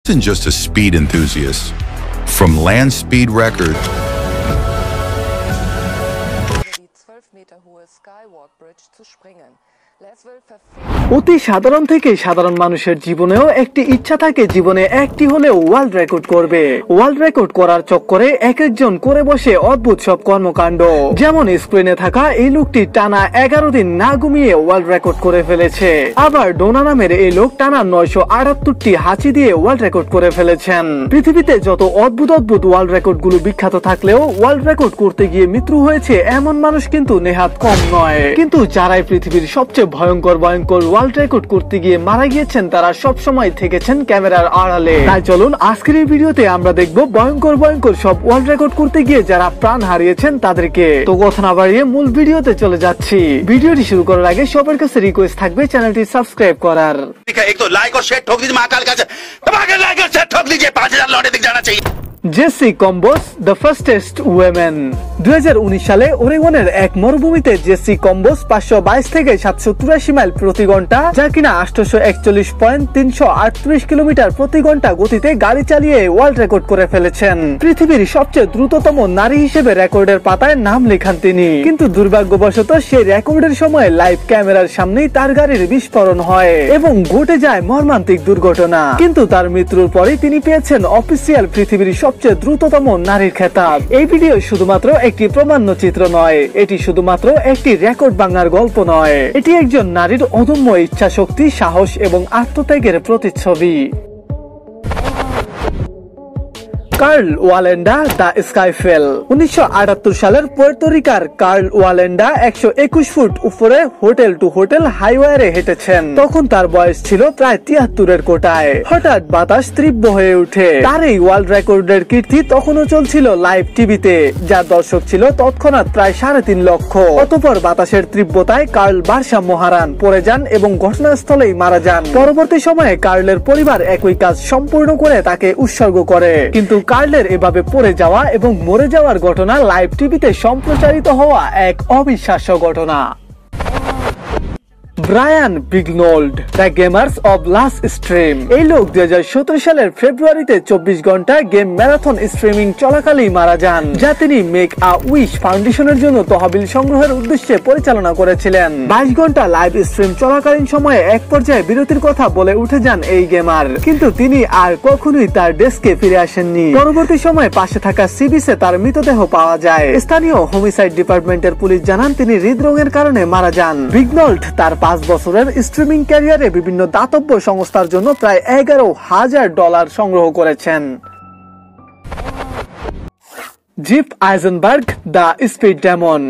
isn't just a speed enthusiast. From land speed records die 12 Meter hohe Skywalk Bridge zu springen. অতি সাধারণ থেকে সাধারণ মানুষের জীবনেও একটি ইচ্ছা থাকে জীবনে একটি হলেও ওয়ার্ল্ড রেকর্ড করবে। ওয়ার্ল্ড রেকর্ড করার চক্করে এক একজন করে বসে অদ্ভুত সব কর্মকাণ্ড। যেমন স্ক্রিনে থাকা এই লোকটি টানা 11 দিন না ঘুমিয়ে ওয়ার্ল্ড রেকর্ড করে ফেলেছে। আবার ডোনা নামের এই লোক টানা 978টি হাঁচি দিয়ে ওয়ার্ল্ড রেকর্ড করে ফেলেছেন। পৃথিবীতে যত অদ্ভুত অদ্ভুত ওয়ার্ল্ড রেকর্ড গুলো বিখ্যাত থাকলেও ওয়ার্ল্ড রেকর্ড করতে গিয়ে মৃত্যু হয়েছে এমন মানুষ কিন্তু নেহাত কম নয়। কিন্তু যারাই পৃথিবীর সবচেয়ে ভয়ঙ্কর ওয়ার্ল্ড রেকর্ড করতে গিয়ে মারা গিয়েছেন তারা সব সময় থেকেছেন ক্যামেরার আড়ালে। তাই চলুন আজকের এই ভিডিওতে আমরা দেখব ভয়ঙ্কর সব ওয়ার্ল্ড রেকর্ড করতে গিয়ে যারা প্রাণ হারিয়েছেন তাদেরকে। তো কথা না বাড়িয়ে মূল ভিডিওতে চলে যাচ্ছি। ভিডিওটি শুরু করার আগে সবার কাছে রিকোয়েস্ট থাকবে চ্যানেলটি সাবস্ক্রাইব করার। एक तो लाइक और शेयर ठोक दीजिए महाकाल का धमाकेदार लाइक और शेयर ठोक दीजिए 5000 लौटे दिख जाना चाहिए। Jessie Combs the fastest women. 2019 সালে ওরেগনের এক মরুভূমিতে জেসি কম্বোস 522 থেকে 783 মাইল প্রতি ঘন্টা, যা কিনা 841.338 কিলোমিটার প্রতি ঘন্টা গতিতে গাড়ি চালিয়ে ওয়ার্ল্ড রেকর্ড করে ফেলেছেন। পৃথিবীর সবচেয়ে দ্রুততম নারী হিসেবে রেকর্ডের পাতায় নাম লেখান তিনি। কিন্তু দুর্ভাগ্যবশত সেই রেকর্ডের সময় লাইভ ক্যামেরার সামনেই তার গাড়ির বিস্ফোরণ হয় এবং ঘটে যায় মর্মান্তিক দুর্ঘটনা। কিন্তু তার মৃত্যুর পরে তিনি পেয়েছেন অফিসিয়াল পৃথিবীর সবচেয়ে দ্রুততম নারীর খেতাব। এই ভিডিও শুধুমাত্র একটি প্রমাণ্য চিত্র নয়, এটি শুধুমাত্র একটি রেকর্ড ভাঙার গল্প নয়, এটি একজন নারীর অদম্য ইচ্ছা শক্তি, সাহস এবং আত্মত্যাগের প্রতিচ্ছবি। Curl ওয়ালেন্ডা the স্কাইফেল। 1978 সালের পুয়ের্তো-রিকার কার্ল ওয়ালেন্ডা 121 ফুট উপরে হোটেল টু হোটেল হাইওয়ারে হেঁটেছেন। তখন তার বয়স ছিল প্রায় 73-এর কোটায়। হঠাৎ বাতাস তীব্র হয়ে ওঠে। তার এই ওয়ার্ল্ড রেকর্ডের কীর্তি তখনও চলছিল লাইভ টিভিতে, যার দর্শক ছিল তৎক্ষণাৎ প্রায় 3.5 লক্ষ। অতঃপর বাতাসের তীব্রতায় কার্ল ভারসাম্য হারান, পড়ে যান এবং ঘটনাস্থলেই মারা যান। পরবর্তী সময়ে কার্লের পরিবার একই কাজ সম্পূর্ণ করে তাকে উৎসর্গ করে। কিন্তু কার্লের এভাবে পড়ে যাওয়া এবং মরে যাওয়ার ঘটনা লাইভ টিভিতে সম্প্রচারিত হওয়া এক অবিশ্বাস্য ঘটনা। Brian Bignold the gamers of last stream. এই লোক 2017 সালের ফেব্রুয়ারিতে 24 ঘন্টা গেম ম্যারাথন স্ট্রিমিং চলাকালেই মারা যান, যা তিনি মেক আ উইশ ফাউন্ডেশনের জন্য তহবিল সংগ্রহের উদ্দেশ্যে পরিচালনা করেছিলেন। 22 ঘন্টা লাইভ স্ট্রিম চলাকালীন সময়ে এক পর্যায়ে বিরতির কথা বলে উঠে যান এই গেমার, কিন্তু তিনি আর কখনোই তার ডেস্কে ফিরে আসেননি। পরবর্তী সময়ে পাশে থাকা সি বিচে তার মৃতদেহ পাওয়া যায়। স্থানীয় হোমিসাইড ডিপার্টমেন্টের পুলিশ জানান তিনি হৃদরোগের কারণে মারা যান। বিগনোল্ড তার 5 বছরের স্ট্রিমিং ক্যারিয়ারে বিভিন্ন দাতব্য সংস্থার জন্য প্রায় $11,000 সংগ্রহ করেছেন। Zip Eisenberg the speed demon.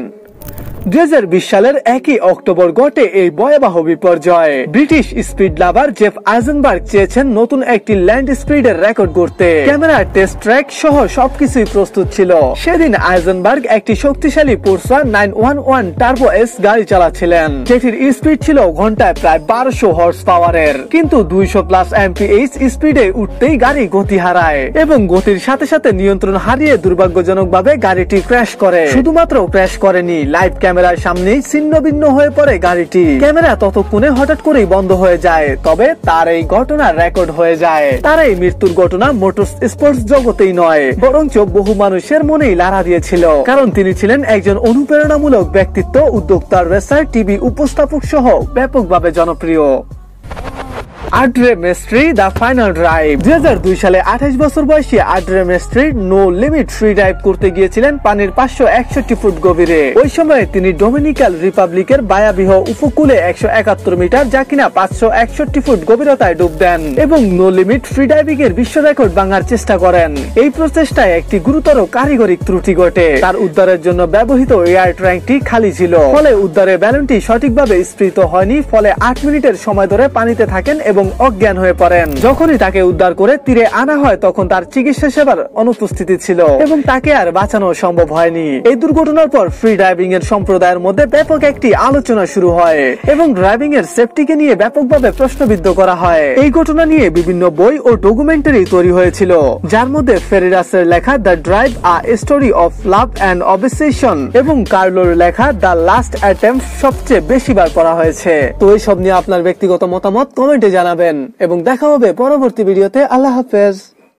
2020 সালের 1 অক্টোবর ঘটে এই ভয়াবহ বিপর্যয়। British speed lover Jeff Eisenberg চেয়েছেন নতুন একটি ল্যান্ড স্পিডের রেকর্ড করতে। ক্যামেরা, টেস্ট ট্র্যাক সহ সবকিছুই প্রস্তুত ছিল। সেদিন আইজেনবার্গ একটি শক্তিশালী পোর্সা 911 টার্বো এস গাড়ি চালাচ্ছিলেন, যেটির স্পিড ছিল ঘন্টায় প্রায় 1200 হর্স পাওয়ারের। কিন্তু 200+ mph স্পিডে উঠতেই গাড়ি গতি হারায় এবং গতির সাথে সাথে নিয়ন্ত্রণ হারিয়ে দুর্ভাগ্যজনকভাবে গাড়িটি ক্র্যাশ করে। শুধুমাত্র ক্র্যাশ করেনি, লাইভ ক্যামেরার সামনেই ছিন্ন ভিন্ন হয়ে পড়ে গাড়িটি। ক্যামেরা ততক্ষণে হঠাৎ করেই বন্ধ হয়ে যায়, তবে তার এই ঘটনা রেকর্ড হয়ে যায়। তার এই মৃত্যুর ঘটনা মোটর স্পোর্টস জগতেই নয়, বরঞ্চ বহু মানুষের মনেই লাড়া দিয়েছিল, কারণ তিনি ছিলেন একজন অনুপ্রেরণামূলক ব্যক্তিত্ব, উদ্যোক্তা, রেসার, টিভি উপস্থাপক সহ ব্যাপকভাবে জনপ্রিয়। আড্রে মেস্ট্রি দ্য ফাইনাল ড্রাইভ। 2002 সালে 28 বছর বয়সী আড্রে মেস্ট্রি নো লিমিট ফ্রি ড্রাইভ করতে গিয়েছিলেন পানির 561 ফুট গভীরে। ওই সময় তিনি ডোমিনিকান রিপাবলিকের বায়াবিহ উপকূলে 171 মিটার, যা কিনা 561 ফুট গভীরতায় ডুব দেন এবং নো লিমিট ফ্রি ডাইভিং এর বিশ্ব রেকর্ড ভাঙার চেষ্টা করেন। এই প্রচেষ্টায় একটি গুরুতর কারিগরি ত্রুটি ঘটে। তার উদ্ধারের জন্য ব্যবহৃত এয়ার ট্যাঙ্কটি খালি ছিল, ফলে উদ্ধারের ব্যালনটি সঠিকভাবে স্ফীত হয়নি। ফলে 8 মিনিটের সময় ধরে পানিতে থাকেন এবং অজ্ঞান হয়ে পড়েন। যখনই তাকে উদ্ধার করে তীরে আনা হয় তখন তার চিকিৎসা সেবার অনুপস্থিতি ছিল এবং তাকে আর বাঁচানো সম্ভব হয়নি। এই দুর্ঘটনার পর ফ্রি ডাইভিং এর সম্প্রদায়ের মধ্যে ব্যাপক একটি আলোচনা শুরু হয় এবং ড্রাইভিং এর সেফটিকে নিয়ে ব্যাপকভাবে প্রশ্নবিদ্ধ করা হয়। এই ঘটনা নিয়ে বিভিন্ন বই ও ডকুমেন্টারি তৈরি হয়েছিল, যার মধ্যে ফেরিরাসের লেখা the drive a story of love and obsession এবং কার্লোর লেখা দ্য লাস্ট অ্যাটেম্পট সবচেয়ে বেশিবার পড়া হয়েছে। তো এইসব নিয়ে আপনার ব্যক্তিগত মতামত কমেন্টে জানান। জানাবেন এবং দেখা হবে পরবর্তী ভিডিওতে। আল্লাহ হাফেজ।